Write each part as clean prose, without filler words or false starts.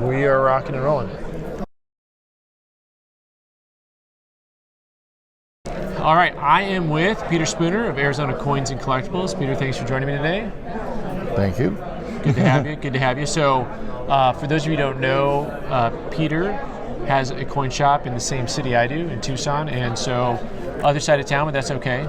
We are rocking and rolling. All right, I am with Peter Spooner of Arizona Coins and Collectibles. Peter, thanks for joining me today. Thank you. Good to have you. Good to have you. So, for those of you who don't know, Peter has a coin shop in the same city I do, in Tucson, and so other side of town, but that's okay.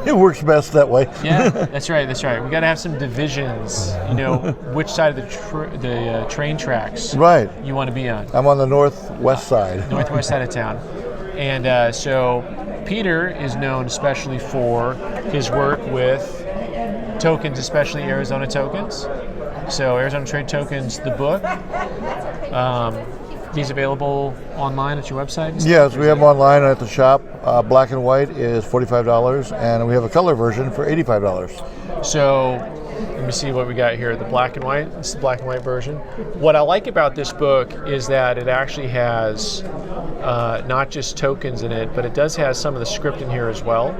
It works best that way. Yeah, that's right. That's right. We got to have some divisions. You know, which side of the train tracks Right. you want to be on. I'm on the northwest side. Northwest side of town. And so Peter is known especially for his work with tokens, especially Arizona tokens. So Arizona Trade Tokens, the book. These available online at your website? Yes, we have them online at the shop. Black and white is $45, and we have a color version for $85. So let me see what we got here. The black and white. This is the black and white version. What I like about this book is that it actually has not just tokens in it, but it does have some of the script in here as well.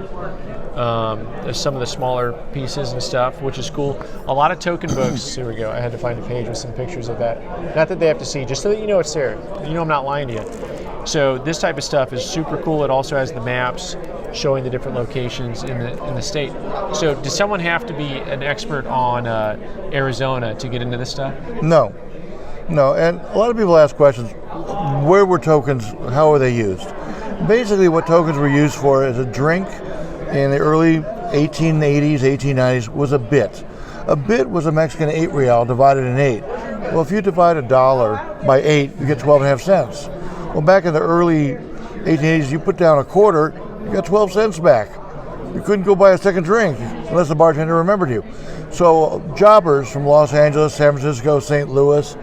There's some of the smaller pieces and stuff, which is cool. A lot of token books. Here we go. I had to find a page with some pictures of that. Not that they have to see, just so that you know it's there. You know I'm not lying to you. So this type of stuff is super cool. It also has the maps showing the different locations in the state. So does someone have to be an expert on Arizona to get into this stuff? No. And a lot of people ask questions. Where were tokens? How were they used? Basically, what tokens were used for is a drink in the early 1880s, 1890s was a bit. A bit was a Mexican 8 real divided in 8. Well, if you divide $1 by 8, you get 12.5 cents. Well, back in the early 1880s, you put down a quarter, you got 12 cents back. You couldn't go buy a second drink unless the bartender remembered you. So jobbers from Los Angeles, San Francisco, St. Louis,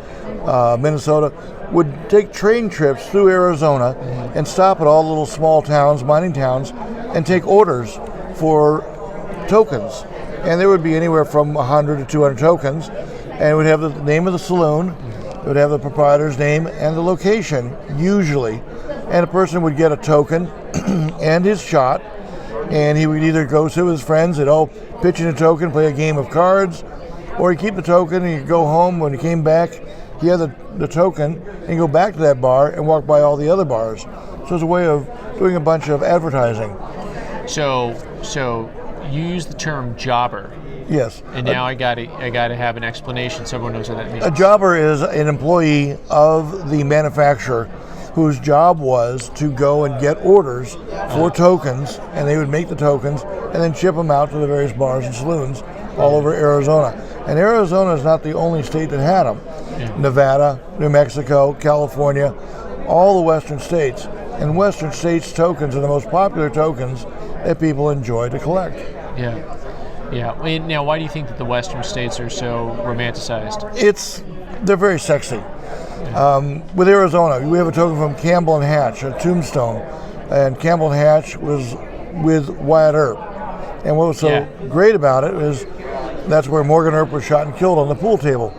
Minnesota would take train trips through Arizona and stop at all the little small towns, mining towns, and take orders for tokens. And there would be anywhere from 100 to 200 tokens, and it would have the name of the saloon, it would have the proprietor's name and the location, usually. And a person would get a token and his shot, and he would either go sit with his friends and pitch in a token, play a game of cards, or he'd keep the token and he'd go home. When he came back, he had the token, and he'd go back to that bar and walk by all the other bars. So it's a way of doing a bunch of advertising. So you use the term jobber. Yes. And now I got to have an explanation so everyone knows what that means. A jobber is an employee of the manufacturer whose job was to go and get orders for tokens, and they would make the tokens and then ship them out to the various bars and saloons all over Arizona. And Arizona is not the only state that had them. Yeah. Nevada, New Mexico, California, all the western states. And western states tokens are the most popular tokens that people enjoy to collect. Yeah. Now, why do you think that the western states are so romanticized? They're very sexy. With Arizona, we have a token from Campbell and Hatch, a tombstone, and Campbell and Hatch was with Wyatt Earp. And what was so great about it is that's where Morgan Earp was shot and killed on the pool table.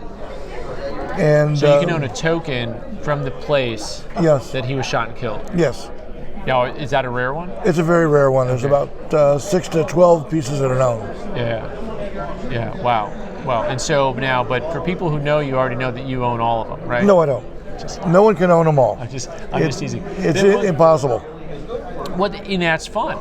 And so you can own a token from the place that he was shot and killed. Yes. Now, is that a rare one? It's a very rare one. There's about 6 to 12 pieces that are known. Yeah. Wow. And so now, but for people who know you, already know that you own all of them, right? No, I don't. No one can own them all. I'm just teasing. It's impossible. And that's fun,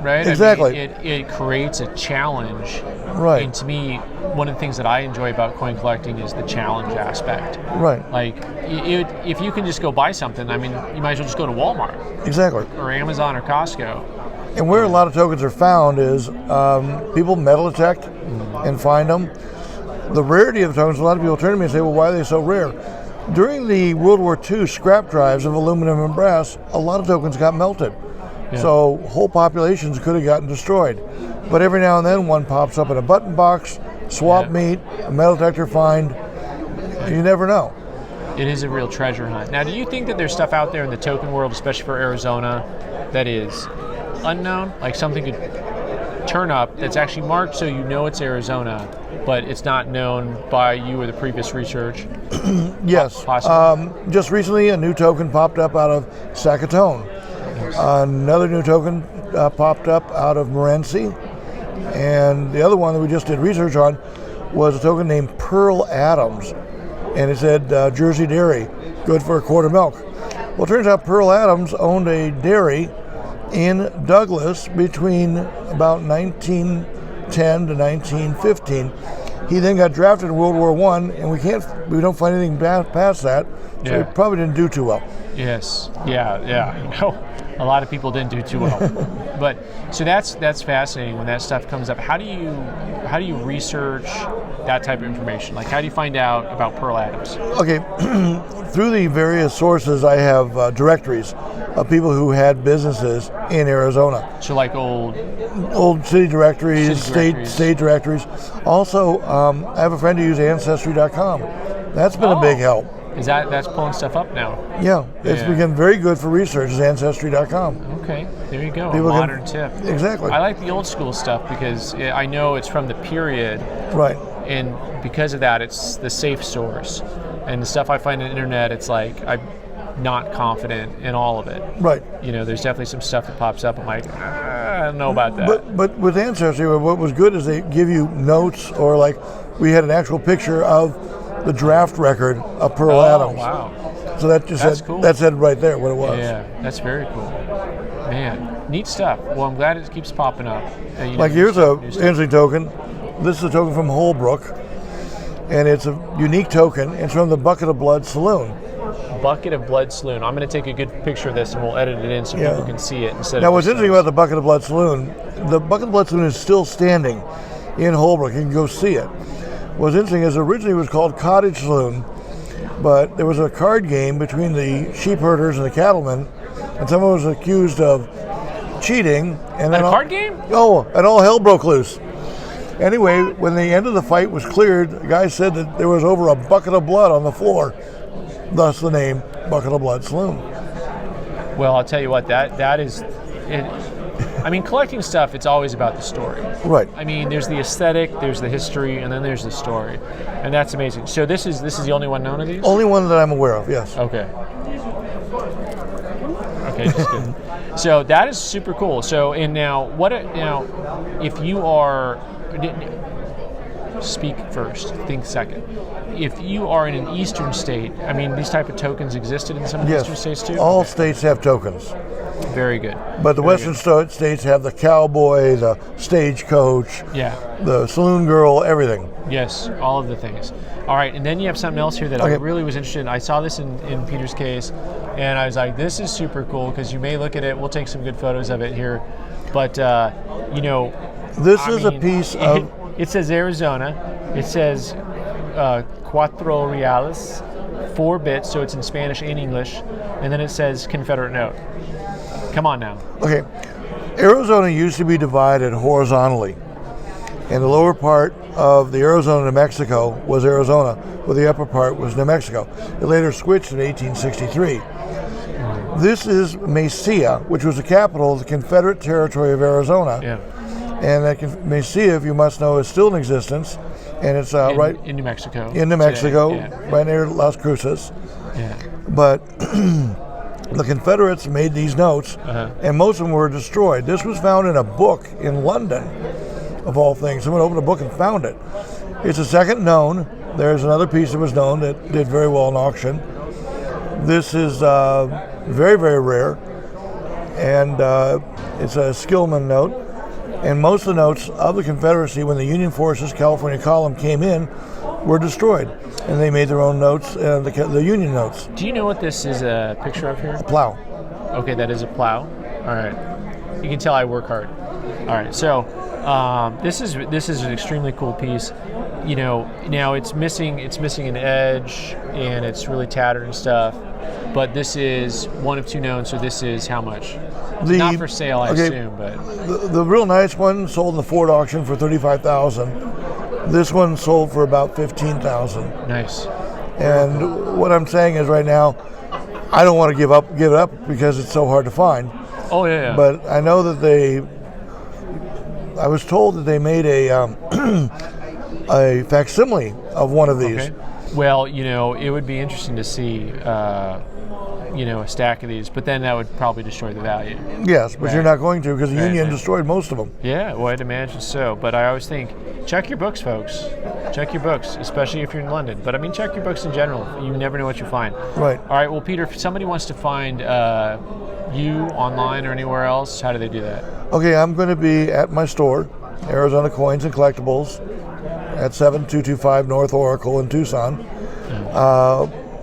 right? Exactly. I mean, it creates a challenge. Right. And to me, one of the things that I enjoy about coin collecting is the challenge aspect. Right. Like, if you can just go buy something, I mean, you might as well just go to Walmart. Exactly. Or Amazon or Costco. And where a lot of tokens are found is people metal detect and find them. The rarity of the tokens, a lot of people turn to me and say, well, why are they so rare? During the World War II scrap drives of aluminum and brass, a lot of tokens got melted. Yeah. So whole populations could have gotten destroyed. But every now and then one pops up in a button box, swap meet, a metal detector find. You never know. It is a real treasure hunt. Now, do you think that there's stuff out there in the token world, especially for Arizona, that is unknown? Like something could turn up that's actually marked so you know it's Arizona, but it's not known by you or the previous research? Yes. Just recently, a new token popped up out of Saskatoon. Another new token popped up out of Morenci. And the other one that we just did research on was a token named Pearl Adams. and it said Jersey Dairy, good for a quart of milk. Well, it turns out Pearl Adams owned a dairy in Douglas between about 1910 to 1915. He then got drafted in World War I, and we don't find anything past that, so he probably didn't do too well. Yes, yeah. No, a lot of people didn't do too well. But so that's fascinating when that stuff comes up. How do you research that type of information? Like, how do you find out about Pearl Adams? Okay, through the various sources, I have directories of people who had businesses in Arizona. So like old city directories, state directories. Also, I have a friend who uses Ancestry.com. That's been a big help. That's pulling stuff up now? Yeah, it's become very good for research, is Ancestry.com. Okay, there you go, a modern tip. Exactly. I like the old school stuff because I know it's from the period. Right. And because of that, it's the safe source. And the stuff I find on the internet, it's like, I'm not confident in all of it. Right. You know, there's definitely some stuff that pops up. I'm like, I don't know about that. But with Ancestry, what was good is they give you notes, or like we had an actual picture of the draft record of Pearl Adams. Wow. So that's cool. That said right there what it was. Yeah, that's very cool. Man, neat stuff. Well, I'm glad it keeps popping up. Like here's a interesting token. This is a token from Holbrook, and it's a unique token. It's from the Bucket of Blood Saloon. Bucket of Blood Saloon. I'm going to take a good picture of this, and we'll edit it in so people can see it instead. Now, what's interesting about the Bucket of Blood Saloon, the Bucket of Blood Saloon is still standing in Holbrook. You can go see it. What's interesting is originally it was called Cottage Saloon, but there was a card game between the sheep herders and the cattlemen, and someone was accused of cheating. And then a card game? Oh, and all hell broke loose. Anyway, when the end of the fight was cleared, the guy said that there was over a bucket of blood on the floor, thus the name Bucket of Blood Saloon. Well, I'll tell you what, that is it. I mean, collecting stuff, it's always about the story. Right. I mean, there's the aesthetic, there's the history, and then there's the story. And that's amazing. So this is the only one known of these? Only one that I'm aware of, yes. Okay. Okay, just good. So that is super cool. So, and now, if you are, speak first, think second. If you are in an eastern state, I mean, these type of tokens existed in some of the eastern states too? All states have tokens. Very good. But the western states have the cowboy, the stagecoach, the saloon girl, everything. Yes, all of the things. All right, and then you have something else here that I really was interested in. I saw this in Peter's case, and I was like, this is super cool, because you may look at it. We'll take some good photos of it here. But, this is a piece of... It says Arizona. It says Cuatro Reales, 4 bits, so it's in Spanish and English. And then it says Confederate note. Come on now. Okay. Arizona used to be divided horizontally. And the lower part of the Arizona, New Mexico was Arizona, where the upper part was New Mexico. It later switched in 1863. This is Mesilla, which was the capital of the Confederate Territory of Arizona. Yeah. And that Mesilla, if you must know, is still in existence. And it's right in New Mexico. In New Mexico, right near Las Cruces. Yeah. But the Confederates made these notes, and most of them were destroyed. This was found in a book in London, of all things. Someone opened a book and found it. It's the second known. There's another piece that was known that did very well in auction. This is very, very rare, and it's a Skillman note. And most of the notes of the Confederacy, when the Union Forces California Column came in, were destroyed. And they made their own notes, the Union notes. Do you know what this is a picture of here? A plow. Okay, that is a plow. All right. You can tell I work hard. All right, so this is an extremely cool piece. You know, now it's missing an edge, and it's really tattered and stuff. But this is one of 2 known, so this is how much? Not for sale, I assume, but the real nice one sold in the Ford auction for $35,000. This one sold for about $15,000. Nice. And what I'm saying is, right now, I don't want to give it up because it's so hard to find. Oh yeah. But I know that I was told that they made a facsimile of one of these. Okay. Well, you know, it would be interesting to see a stack of these, but then that would probably destroy the value. Yes, but Right. you're not going to because the Right, union right. destroyed most of them. Yeah, well, I'd imagine so. But I always think, check your books, folks. Check your books, especially if you're in London. But I mean, check your books in general. You never know what you find. Right. All right, well, Peter, if somebody wants to find you online or anywhere else, how do they do that? Okay, I'm going to be at my store, Arizona Coins and Collectibles, at 7225 North Oracle in Tucson.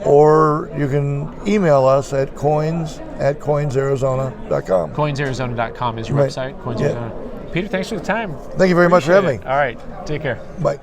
Or you can email us at coins@coinsarizona.com. Coinsarizona.com is your Right. website. Coins Yeah. Arizona. Peter, thanks for the time. Thank you very much for Appreciate having it. All right, take care. me. Bye.